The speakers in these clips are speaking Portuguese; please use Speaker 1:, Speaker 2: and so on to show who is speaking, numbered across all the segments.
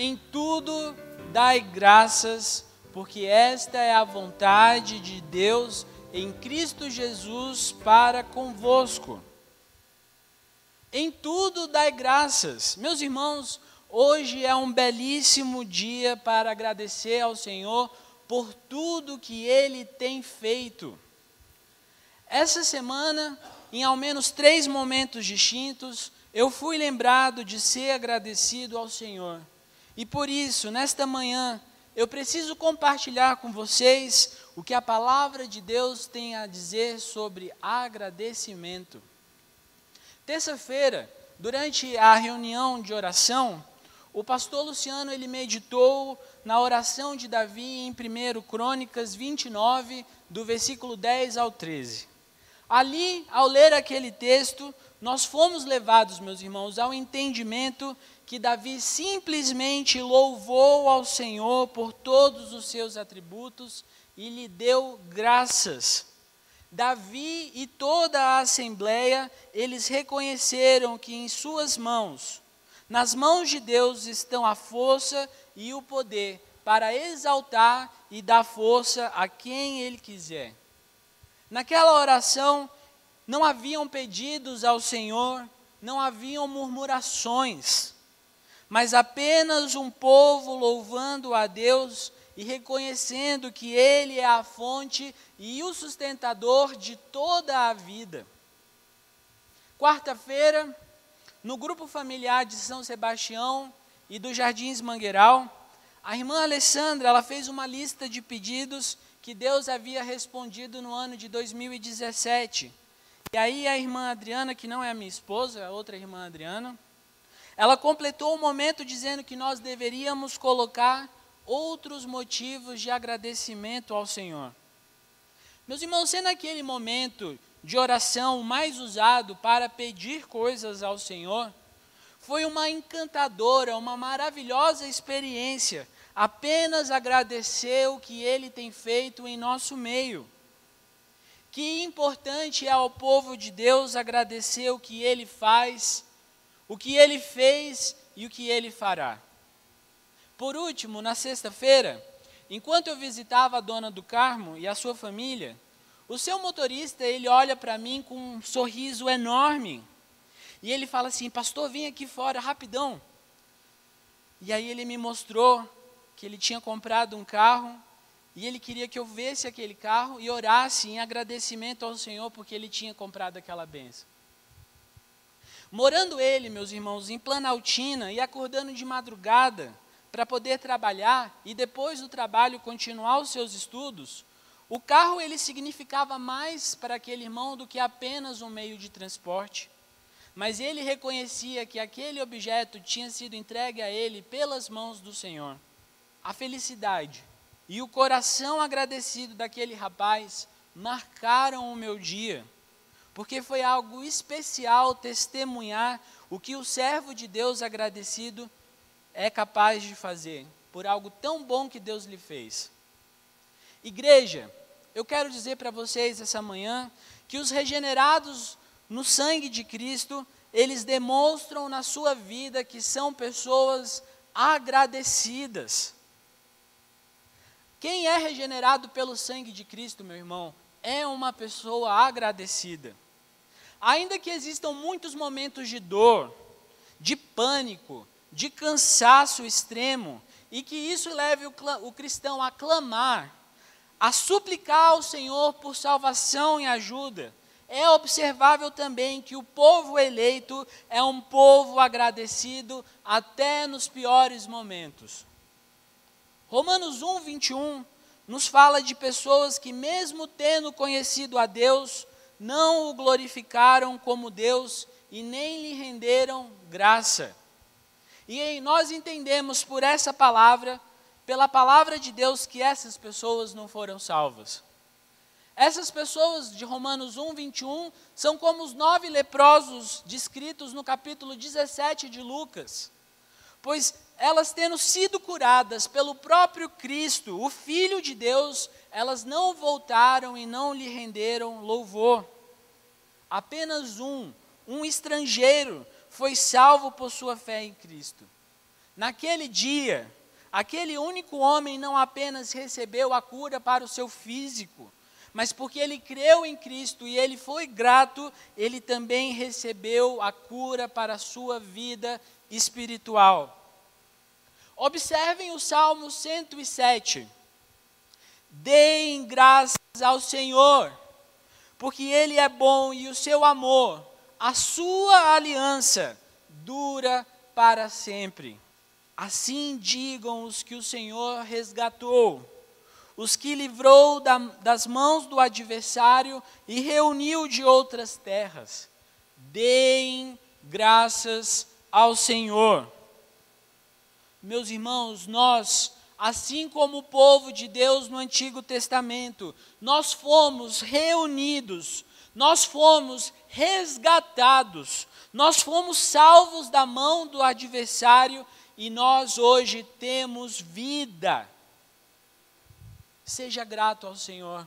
Speaker 1: Em tudo dai graças, porque esta é a vontade de Deus em Cristo Jesus para convosco. Em tudo dai graças. Meus irmãos, hoje é um belíssimo dia para agradecer ao Senhor por tudo que Ele tem feito. Essa semana, em ao menos 3 momentos distintos, eu fui lembrado de ser agradecido ao Senhor. E por isso, nesta manhã, eu preciso compartilhar com vocês o que a palavra de Deus tem a dizer sobre agradecimento. Terça-feira, durante a reunião de oração, o pastor Luciano ele meditou na oração de Davi em 1 Crônicas 29, do versículo 10 ao 13. Ali, ao ler aquele texto, nós fomos levados, meus irmãos, ao entendimento que Davi simplesmente louvou ao Senhor por todos os seus atributos e lhe deu graças. Davi e toda a assembleia, eles reconheceram que em suas mãos, nas mãos de Deus estão a força e o poder para exaltar e dar força a quem Ele quiser. Naquela oração, não haviam pedidos ao Senhor, não haviam murmurações, mas apenas um povo louvando a Deus e reconhecendo que Ele é a fonte e o sustentador de toda a vida. Quarta-feira, no grupo familiar de São Sebastião e dos Jardins Mangueiral, a irmã Alessandra ela fez uma lista de pedidos que Deus havia respondido no ano de 2017. E aí a irmã Adriana, que não é a minha esposa, a outra irmã Adriana, ela completou o momento dizendo que nós deveríamos colocar outros motivos de agradecimento ao Senhor. Meus irmãos, sendo aquele momento de oração mais usado para pedir coisas ao Senhor, foi uma encantadora, uma maravilhosa experiência, apenas agradecer o que Ele tem feito em nosso meio. Que importante é ao povo de Deus agradecer o que Ele faz, o que Ele fez e o que Ele fará. Por último, na sexta-feira, enquanto eu visitava a dona do Carmo e a sua família, o seu motorista, ele olha para mim com um sorriso enorme. E ele fala assim: pastor, vem aqui fora, rapidão. E aí ele me mostrou que ele tinha comprado um carro, e ele queria que eu visse aquele carro e orasse em agradecimento ao Senhor, porque ele tinha comprado aquela bênção. Morando ele, meus irmãos, em Planaltina e acordando de madrugada para poder trabalhar e depois do trabalho continuar os seus estudos, o carro ele significava mais para aquele irmão do que apenas um meio de transporte. Mas ele reconhecia que aquele objeto tinha sido entregue a ele pelas mãos do Senhor. A felicidade e o coração agradecido daquele rapaz marcaram o meu dia, porque foi algo especial testemunhar o que o servo de Deus agradecido é capaz de fazer, por algo tão bom que Deus lhe fez. Igreja, eu quero dizer para vocês essa manhã que os regenerados no sangue de Cristo, eles demonstram na sua vida que são pessoas agradecidas. Quem é regenerado pelo sangue de Cristo, meu irmão, é uma pessoa agradecida. Ainda que existam muitos momentos de dor, de pânico, de cansaço extremo, e que isso leve o cristão a clamar, a suplicar ao Senhor por salvação e ajuda, é observável também que o povo eleito é um povo agradecido até nos piores momentos. Romanos 1, 21 nos fala de pessoas que, mesmo tendo conhecido a Deus, não o glorificaram como Deus e nem lhe renderam graça. E nós entendemos por essa palavra, pela palavra de Deus, que essas pessoas não foram salvas. Essas pessoas de Romanos 1, 21 são como os 9 leprosos descritos no capítulo 17 de Lucas, pois elas tendo sido curadas pelo próprio Cristo, o Filho de Deus, elas não voltaram e não lhe renderam louvor. Apenas um estrangeiro, foi salvo por sua fé em Cristo. Naquele dia, aquele único homem não apenas recebeu a cura para o seu físico, mas porque ele creu em Cristo e ele foi grato, ele também recebeu a cura para a sua vida espiritual. Observem o Salmo 107. Deem graças ao Senhor, porque Ele é bom e o seu amor, a sua aliança, dura para sempre. Assim digam os que o Senhor resgatou, os que livrou das mãos do adversário e reuniu de outras terras. Deem graças ao Senhor. Meus irmãos, nós, assim como o povo de Deus no Antigo Testamento, nós fomos reunidos, nós fomos resgatados, nós fomos salvos da mão do adversário e nós hoje temos vida. Seja grato ao Senhor.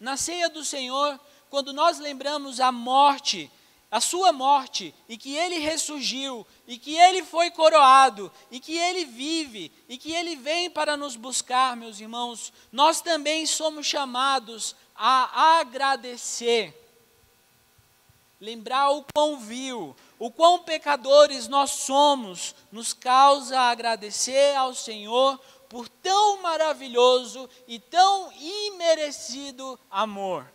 Speaker 1: Na ceia do Senhor, quando nós lembramos a morte, a sua morte, e que Ele ressurgiu, e que Ele foi coroado, e que Ele vive, e que Ele vem para nos buscar, meus irmãos, nós também somos chamados a agradecer. Lembrar o quão vil, o quão pecadores nós somos, nos causa agradecer ao Senhor por tão maravilhoso e tão imerecido amor.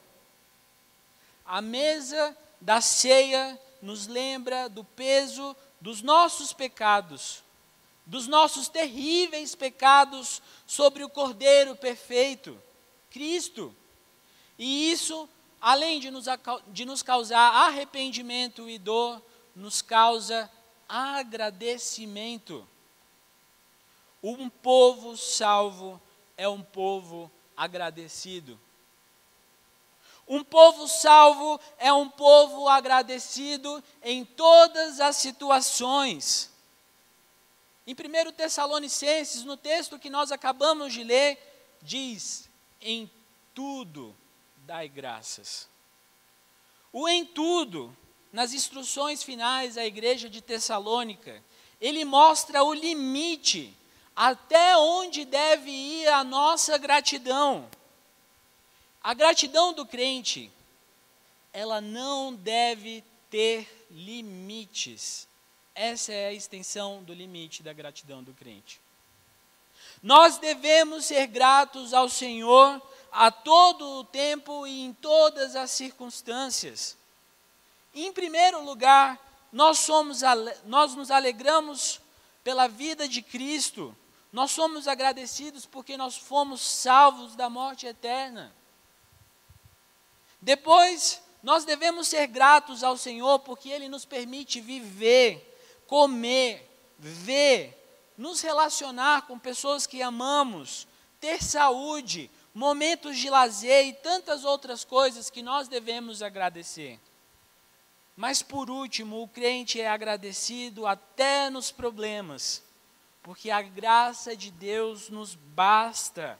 Speaker 1: A mesa da ceia nos lembra do peso dos nossos pecados, dos nossos terríveis pecados sobre o Cordeiro perfeito, Cristo. E isso, além de nos causar arrependimento e dor, nos causa agradecimento. Um povo salvo é um povo agradecido. Um povo salvo é um povo agradecido em todas as situações. Em 1 Tessalonicenses, no texto que nós acabamos de ler, diz: em tudo dai graças. O em tudo, nas instruções finais à igreja de Tessalônica, ele mostra o limite até onde deve ir a nossa gratidão. A gratidão do crente, ela não deve ter limites. Essa é a extensão do limite da gratidão do crente. Nós devemos ser gratos ao Senhor a todo o tempo e em todas as circunstâncias. Em primeiro lugar, nós nos alegramos pela vida de Cristo. Nós somos agradecidos porque nós fomos salvos da morte eterna. Depois, nós devemos ser gratos ao Senhor porque Ele nos permite viver, comer, ver, nos relacionar com pessoas que amamos, ter saúde, momentos de lazer e tantas outras coisas que nós devemos agradecer. Mas por último, o crente é agradecido até nos problemas, porque a graça de Deus nos basta.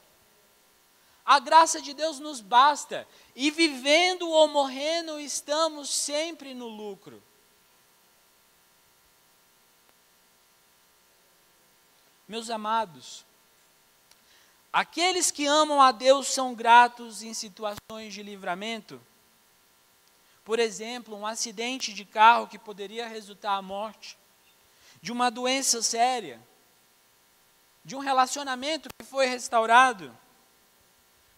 Speaker 1: A graça de Deus nos basta, e vivendo ou morrendo, estamos sempre no lucro. Meus amados, aqueles que amam a Deus são gratos em situações de livramento. Por exemplo, um acidente de carro que poderia resultar à morte, de uma doença séria, de um relacionamento que foi restaurado.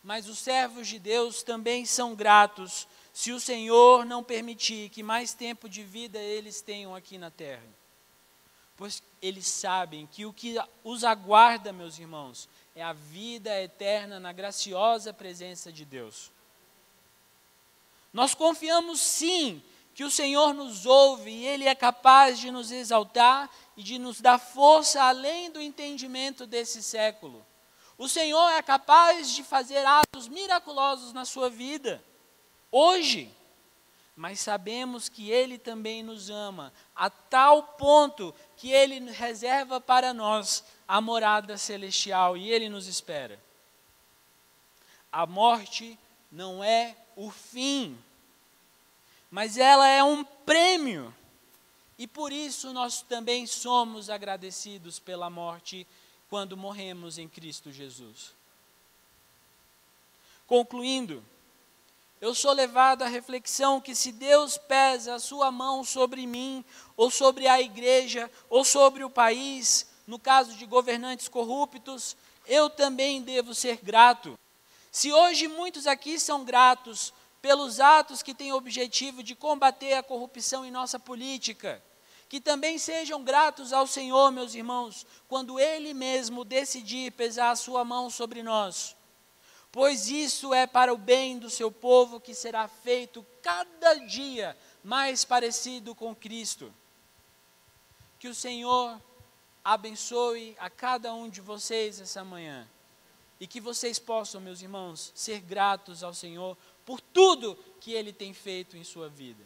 Speaker 1: Mas os servos de Deus também são gratos se o Senhor não permitir que mais tempo de vida eles tenham aqui na terra. Pois eles sabem que o que os aguarda, meus irmãos, é a vida eterna na graciosa presença de Deus. Nós confiamos sim que o Senhor nos ouve e Ele é capaz de nos exaltar e de nos dar força além do entendimento desse século. O Senhor é capaz de fazer atos miraculosos na sua vida, hoje, mas sabemos que Ele também nos ama, a tal ponto que Ele reserva para nós a morada celestial e Ele nos espera. A morte não é o fim, mas ela é um prêmio. E por isso nós também somos agradecidos pela morte quando morremos em Cristo Jesus. Concluindo, eu sou levado à reflexão que se Deus pesa a sua mão sobre mim, ou sobre a igreja, ou sobre o país, no caso de governantes corruptos, eu também devo ser grato. Se hoje muitos aqui são gratos pelos atos que têm o objetivo de combater a corrupção em nossa política, que também sejam gratos ao Senhor, meus irmãos, quando Ele mesmo decidir pesar a sua mão sobre nós. Pois isso é para o bem do seu povo que será feito cada dia mais parecido com Cristo. Que o Senhor abençoe a cada um de vocês essa manhã. E que vocês possam, meus irmãos, ser gratos ao Senhor por tudo que Ele tem feito em sua vida.